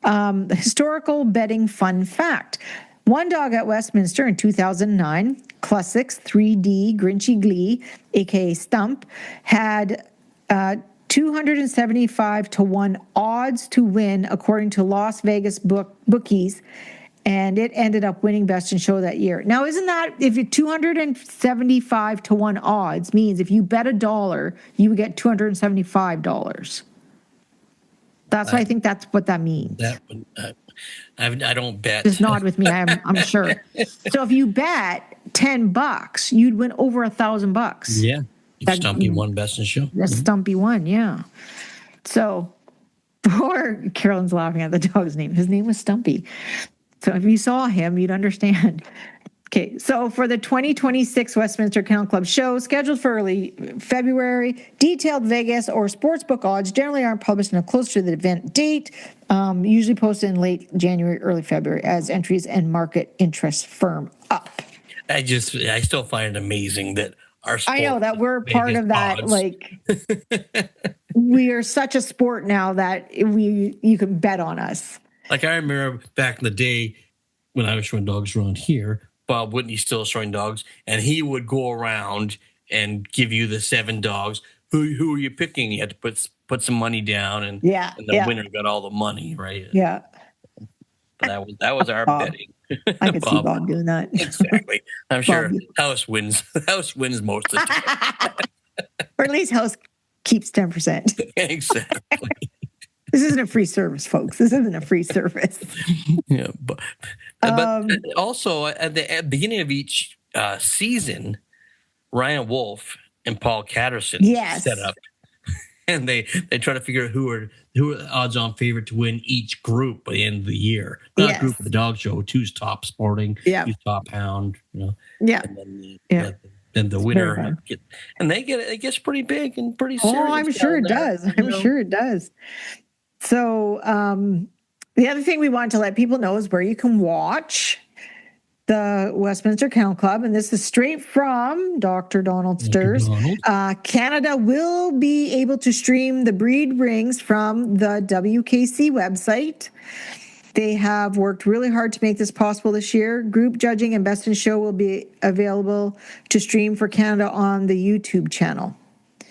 The historical betting fun fact. One dog at Westminster in 2009, Classics 3D Grinchy Glee, aka Stump, had 275 to 1 odds to win according to Las Vegas bookies, and it ended up winning Best in Show that year. Now, isn't that, if it's 275 to 1 odds, means if you bet $1, you would get $275. That's why I think that's what that means. I don't bet. Just nod with me. I'm sure. So if you bet $10, you'd win over $1,000. Yeah, Stumpy won Best in Show. Stumpy won. Yeah. So, Carolyn's laughing at the dog's name. His name was Stumpy. So if you saw him, you'd understand. Okay, so for the 2026 Westminster Kennel Club show, scheduled for early February, detailed Vegas or sportsbook odds generally aren't published until close to the event date, usually posted in late January, early February, as entries and market interest firm up. I still find it amazing that our sport, I know that we're part of that. Odds. We are such a sport now that you can bet on us. I remember back in the day when I was showing dogs around here, Bob Whitney still showing dogs, and he would go around and give you the 7 dogs. Who are you picking? You had to put some money down, and the winner got all the money, right? Yeah. But that was our betting. I could see Bob doing that. Exactly. I'm sure House wins. House wins most of the time. Or at least House keeps 10%. Exactly. This isn't a free service, folks. This isn't a free service. Yeah, but also at the beginning of each season, Ryan Wolf and Paul Catterson set up, and they try to figure out who are the odds-on favorite to win each group by the end of the year. Not group of the dog show. Who's top sporting? Who's top hound? Yeah. And then the winner, and it gets pretty big and pretty serious. Oh, I'm sure it does. I'm sure it does. So the other thing we want to let people know is where you can watch the Westminster Kennel Club, and this is straight from Dr. Donald Sturs. Canada will be able to stream the breed rings from the WKC website. They have worked really hard to make this possible this year. Group judging and Best in Show will be available to stream for Canada on the YouTube channel.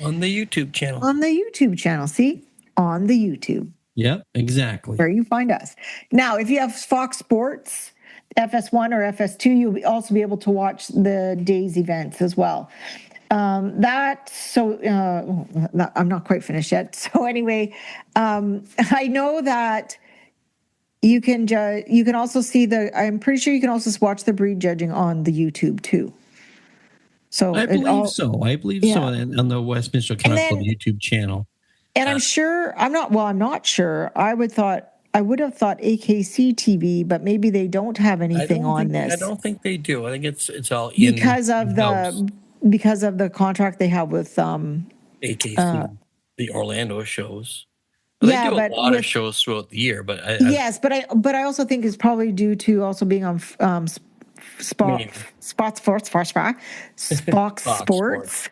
On the YouTube channel. On the YouTube channel. See? On the YouTube. Yeah, exactly. Where you find us. Now, if you have Fox Sports, FS1 or FS2, you'll also be able to watch the day's events as well. I'm not quite finished yet. So anyway, I know that you can also see I'm pretty sure you can also watch the breed judging on the YouTube too. So I believe so on the Westminster Kennel Club YouTube channel. And I'm not sure. I would have thought AKC TV, but maybe they don't have anything on this. I don't think they do. I think it's all because of the contract they have with AKC, the Orlando shows. Well, they do a lot of shows throughout the year, but I also think it's probably due to also being on Fox Sports.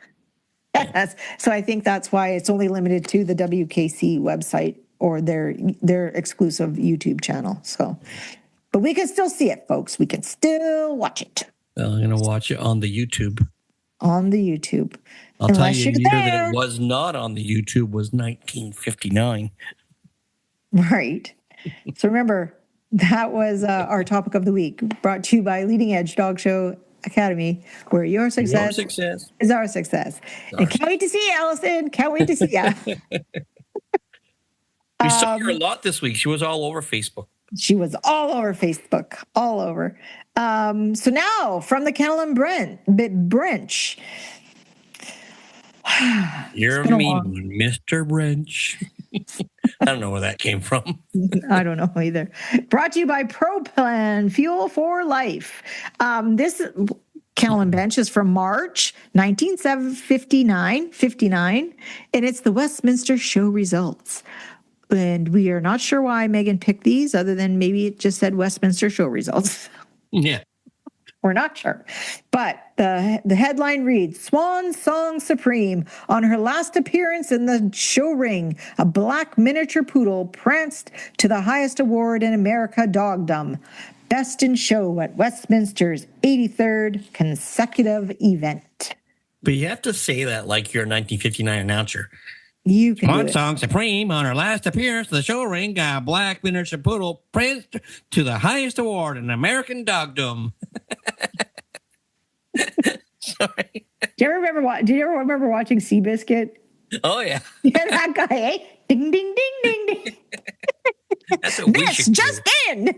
Yes. So I think that's why it's only limited to the WKC website or their exclusive YouTube channel. So, but we can still see it, folks. We can still watch it. Well, I'm going to watch it on the YouTube. On the YouTube. I'll tell you, the year that it was not on the YouTube was 1959. Right. So remember, that was our topic of the week, brought to you by Leading Edge Dog Show Academy, where your success is our success. And can't wait to see you, Allison. Can't wait to see you. We saw her a lot this week. She was all over Facebook. All over. So now, from the Kennel and Branch. You're a mean one, Mr. Branch. I don't know where that came from. I don't know either. Brought to you by ProPlan, Fuel for Life. This Kennel and Bench is from March 1959, and it's the Westminster show results. And we are not sure why Megan picked these, other than maybe it just said Westminster show results. Yeah. We're not sure. But the headline reads, Swan Song Supreme. On her last appearance in the show ring, a black miniature poodle pranced to the highest award in America, Dogdom. Best in Show at Westminster's 83rd consecutive event. But you have to say that like you're a 1959 announcer. You can Swan Song Supreme, on her last appearance in the show ring, a black miniature poodle pranced to the highest award in American Dogdom. Sorry. Do you ever remember watching Seabiscuit? Oh yeah. Yeah, that guy, eh? Ding ding ding ding ding. That's what this just in.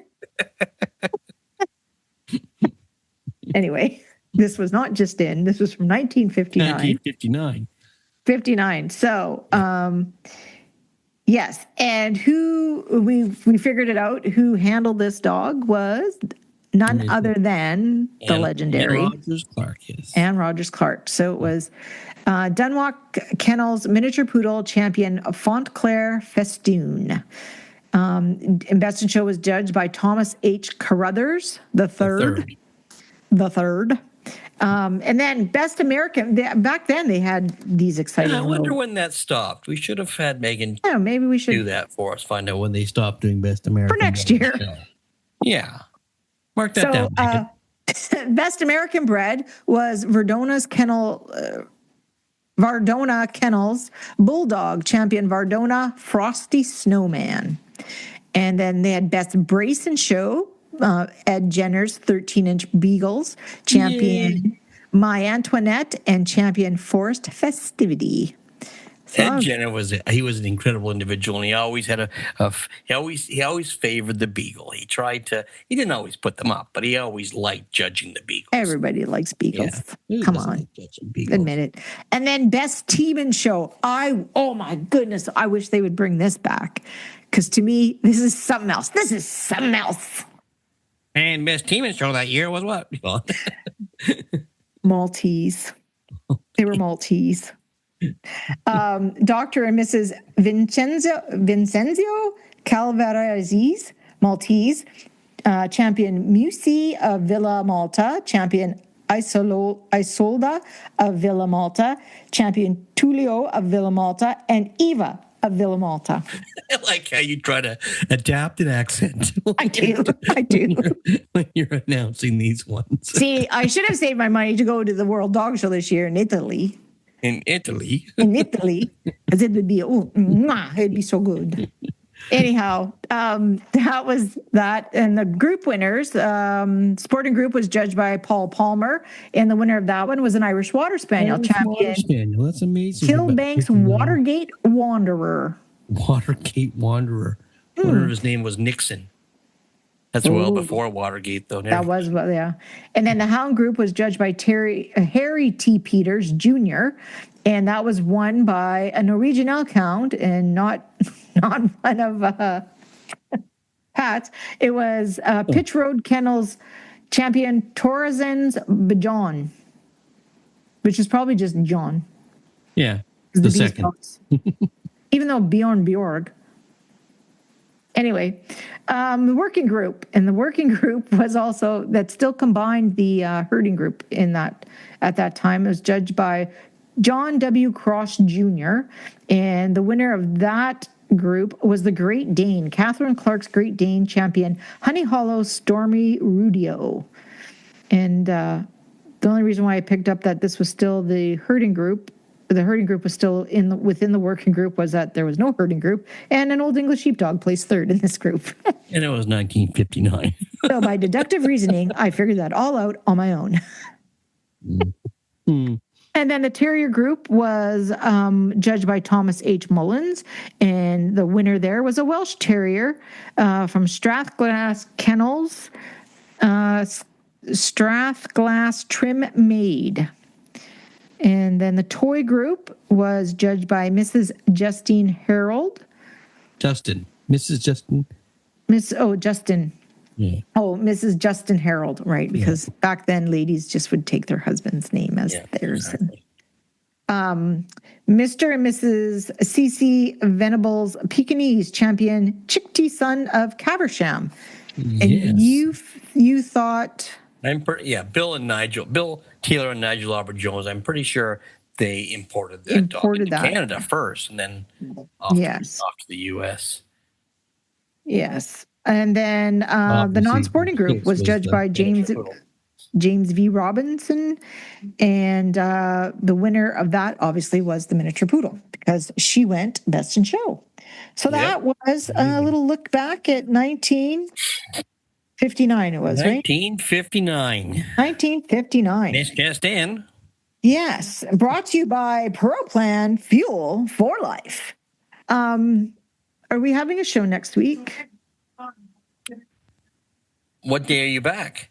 Anyway, this was not just in. This was from 1959. 59. So, yes. And who we figured it out. Who handled this dog was none other than the legendary Anne Rogers Clark. Yes. Anne Rogers Clark. So it was Dunwalk Kennels miniature poodle champion Fontclair Festoon. And Best in Show was judged by Thomas H. Carruthers the third. And then Best American, back then they had these exciting. I wonder when that stopped. We should have had Megan maybe we should do that for us. Find out when they stopped doing Best American. For next year. Yeah. Mark that down, Megan. Best American Bred was Vardona Kennels Bulldog champion Vardona Frosty Snowman. And then they had Best Brace and Show. Ed Jenner's 13-inch Beagles, champion My Antoinette, and champion Forest Festivity. So Ed Jenner was an incredible individual, and he always had he always favored the Beagle. He didn't always put them up, but he always liked judging the Beagles. Everybody likes Beagles. Yeah. Come on, admit it. And then Best Team and Show. Oh my goodness, I wish they would bring this back, because to me, this is something else. And Best Team and Show that year was what? Maltese. They were Maltese. Dr. and Mrs. Vincenzio Calvarezzi, Maltese, champion Musi of Villa Malta, champion Isolda of Villa Malta, champion Tullio of Villa Malta, and Eva of Villa Malta. I like how you try to adapt an accent. I do. When you're announcing these ones. See, I should have saved my money to go to the World Dog Show this year in Italy. Because it would be, it'd be so good. Anyhow, that was that. And the group winners, Sporting Group was judged by Paul Palmer. And the winner of that one was an Irish Water Spaniel champion. Water Spaniel. That's amazing. Kilbank's Watergate Wanderer. Watergate Wanderer. I wonder if his name was Nixon. That's well before Watergate, though. That was, yeah. And then the Hound Group was judged by Harry T. Peters, Jr., and that was won by a Norwegian elk hound and not one of Pat's. It was Pitch Road Kennels champion Torresens Bjorn, which is probably just John. Yeah, the second. Even though Bjorn Bjorg. Anyway, the working group, and the working group was also, that still combined the herding group at that time. It was judged by John W. Cross Jr., and the winner of that group was the Great Dane, Catherine Clark's Great Dane champion, Honey Hollow Stormy Rudio. And the only reason why I picked up that this was still the herding group was still within the working group was that there was no herding group, and an Old English sheepdog placed third in this group. And it was 1959. So by deductive reasoning, I figured that all out on my own. Mm-hmm. And then the terrier group was judged by Thomas H. Mullins, and the winner there was a Welsh Terrier from Strathglass Kennels, Strathglass Trim Maid. And then the toy group was judged by Mrs. Justine Harold. Justin. Mrs. Justin. Justin. Yeah. Oh, Mrs. Justin Harold, right? Because back then, ladies just would take their husband's name as theirs. Exactly. Mr. and Mrs. C.C. Venables Pekingese champion Chickty son of Caversham. And you thought... Bill Taylor and Nigel Albert Jones, I'm pretty sure they imported that dog into Canada first, and then off to the U.S. Yes. And then the non-sporting group was judged by James V. Robinson, and the winner of that obviously was the miniature poodle, because she went best in show. So that was a little look back at 1959. It was 1959. Miss Justin. Yes, brought to you by ProPlan Fuel for Life. Are we having a show next week? What day are you back?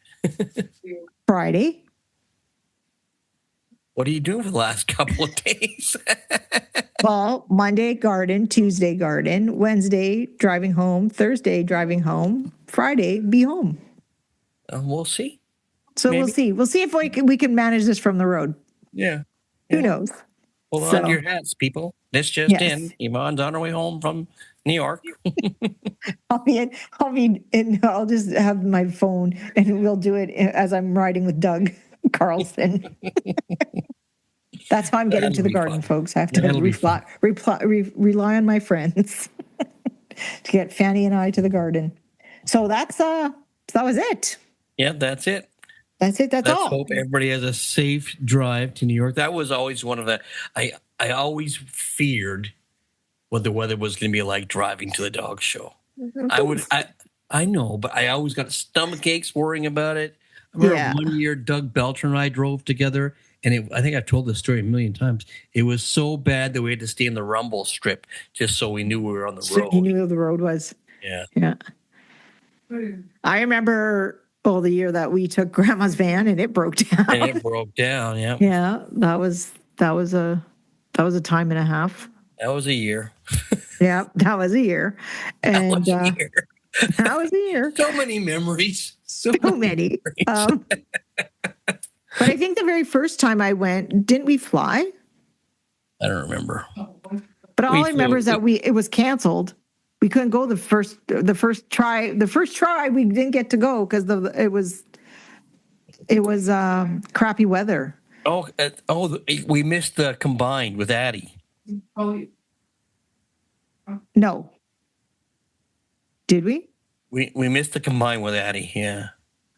Friday. What are you doing for the last couple of days? Well, Monday, garden. Tuesday, garden. Wednesday, driving home. Thursday, driving home. Friday, be home. We'll see. So maybe. We'll see. We'll see if we can manage this from the road. Yeah. Who knows? Hold on to your hats, people. This just in. Yvonne's on her way home from New York. I'll just have my phone, and we'll do it as I'm riding with Doug Carlson. That's how I'm getting to the garden, folks. I have to rely on my friends to get Fanny and I to the garden. So that was it. Yeah, that's it. That's it. That's all. Let's hope everybody has a safe drive to New York. That was always one of the. I always feared what the weather was going to be like driving to the dog show. I know, but I always got stomach aches worrying about it. I remember one year Doug Belcher and I drove together, and I think I've told this story a million times. It was so bad that we had to stay in the rumble strip just so we knew we were on the road. You knew where the road was. Yeah. Yeah. I remember the year that we took Grandma's van and it broke down. Yeah. Yeah, that was a time and a half. That was a year. Yeah, that was a year. And that was a year. So many memories. So many. But I think the very first time I went, didn't we fly? I don't remember. But all I remember is that it was canceled. We couldn't go the first try. The first try we didn't get to go because it was crappy weather. We missed the combined with Addie. No. Did we? We missed the combined with Addie. Yeah.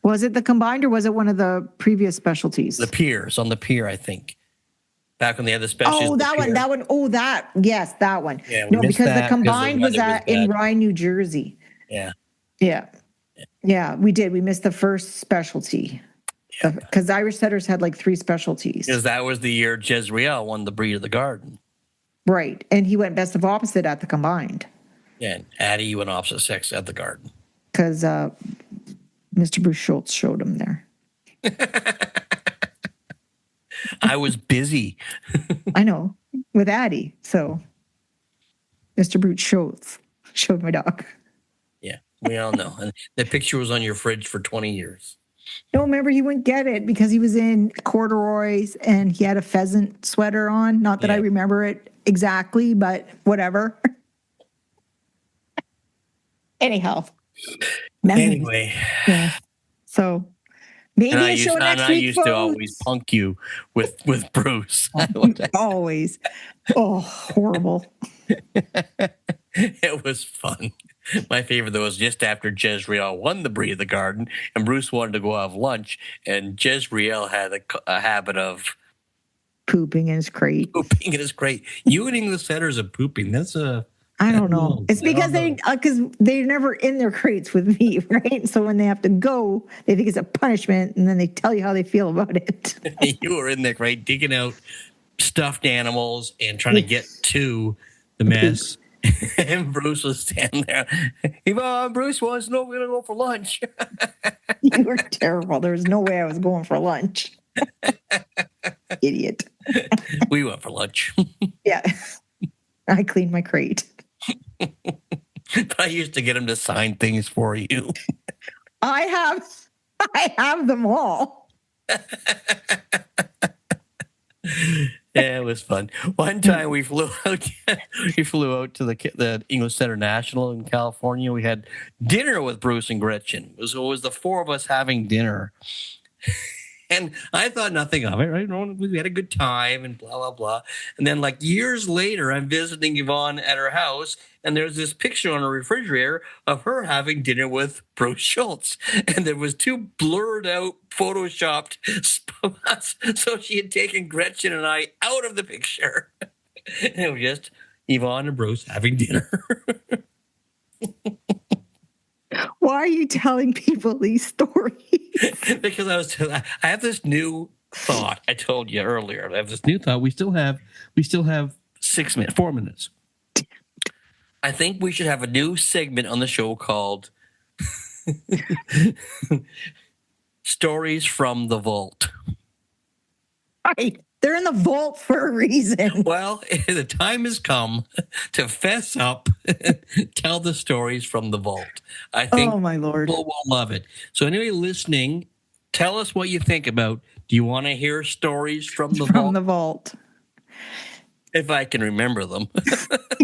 Was it the combined or was it one of the previous specialties? The piers, on the pier, I think. Back when they had the specials. Oh, that one. Yes, that one. Yeah, no, because the combined was in Rye, New Jersey. Yeah. Yeah, we did. We missed the first specialty. Because Irish Setters had like 3 specialties. Because that was the year Jezreel won the Breed of the Garden. Right. And he went best of opposite at the combined. Yeah, and Addie went opposite sex at the Garden. Because Mr. Bruce Schultz showed him there. I was busy. I know. With Addie. So Mr. Bruce Schultz showed my dog. Yeah, we all know. And the picture was on your fridge for 20 years. No, remember he wouldn't get it because he was in corduroys and he had a pheasant sweater on. Not that I remember it exactly, but whatever. Anyhow. Anyway. Yeah. So maybe a show next week, I used to always punk you with Bruce. Always. Oh, horrible. It was fun. My favorite, though, was just after Jezreel won the Breed of the Garden and Bruce wanted to go have lunch, and Jezreel had a habit of pooping in his crate. You and English Setters are pooping. That's a... I don't know. It's because they're never in their crates with me, right? So when they have to go, they think it's a punishment, and then they tell you how they feel about it. You were in there, right, digging out stuffed animals and trying to get to the mess. And Bruce was standing there. Bruce wants to know if we're going to go for lunch. You were terrible. There was no way I was going for lunch. Idiot. We went for lunch. Yeah. I cleaned my crate. I used to get him to sign things for you. I have them all. Yeah, it was fun. One time we flew out to the English Center National in California. We had dinner with Bruce and Gretchen. It was the 4 of us having dinner. And I thought nothing of it, right? We had a good time and blah, blah, blah. And then like years later, I'm visiting Yvonne at her house, and there's this picture on her refrigerator of her having dinner with Bruce Schultz. And there was 2 blurred out, photoshopped spots. So she had taken Gretchen and I out of the picture. And it was just Yvonne and Bruce having dinner. Why are you telling people these stories? Because I have this new thought. I told you earlier. I have this new thought. We still have 4 minutes. I think we should have a new segment on the show called Stories from the Vault. Right. They're in the vault for a reason. Well, the time has come to fess up, tell the stories from the vault. I think oh my Lord. People will love it. So anybody listening, tell us what you think about. Do you want to hear stories from the vault? From the vault. If I can remember them.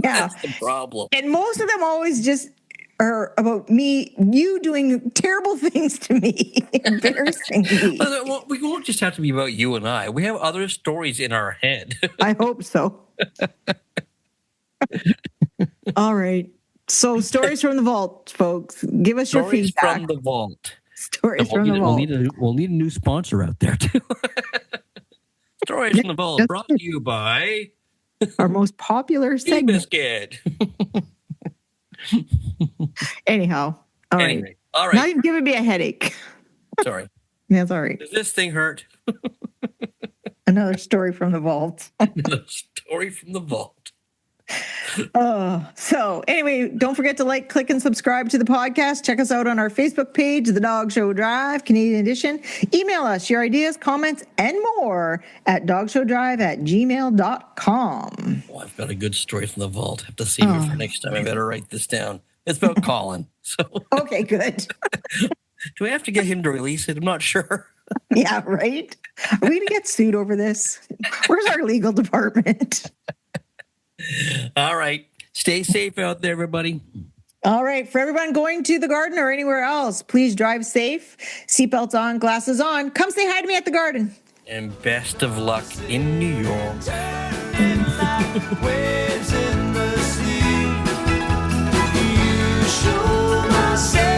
Yeah. That's the problem. And most of them always just are about you doing terrible things to me, embarrassing me. Well, we won't just have to be about you and I. We have other stories in our head. I hope so. All right. So stories from the vault, folks. Give us your feedback. Stories from the vault. Stories from the vault. We'll need a new sponsor out there, too. Stories from the vault brought to you by... our most popular segment. Biscuit. Anyhow. All right. Now you've given me a headache. Sorry. That's all right. Does this thing hurt? Another story from the vault. Another story from the vault. So anyway, don't forget to like, click, and subscribe to the podcast. Check us out on our Facebook page, The Dog Show Drive, Canadian Edition. Email us your ideas, comments, and more at dogshowdrive@gmail.com. Oh, I've got a good story from the vault. I have to save it for next time. I better write this down. It's about Colin. So okay, good. Do we have to get him to release it? I'm not sure. Yeah, right? Are we going to get sued over this? Where's our legal department? All right. Stay safe out there, everybody. All right. For everyone going to the garden or anywhere else, please drive safe. Seatbelts on, glasses on. Come say hi to me at the garden. And best of luck in New York. Waves in the sea. You show myself.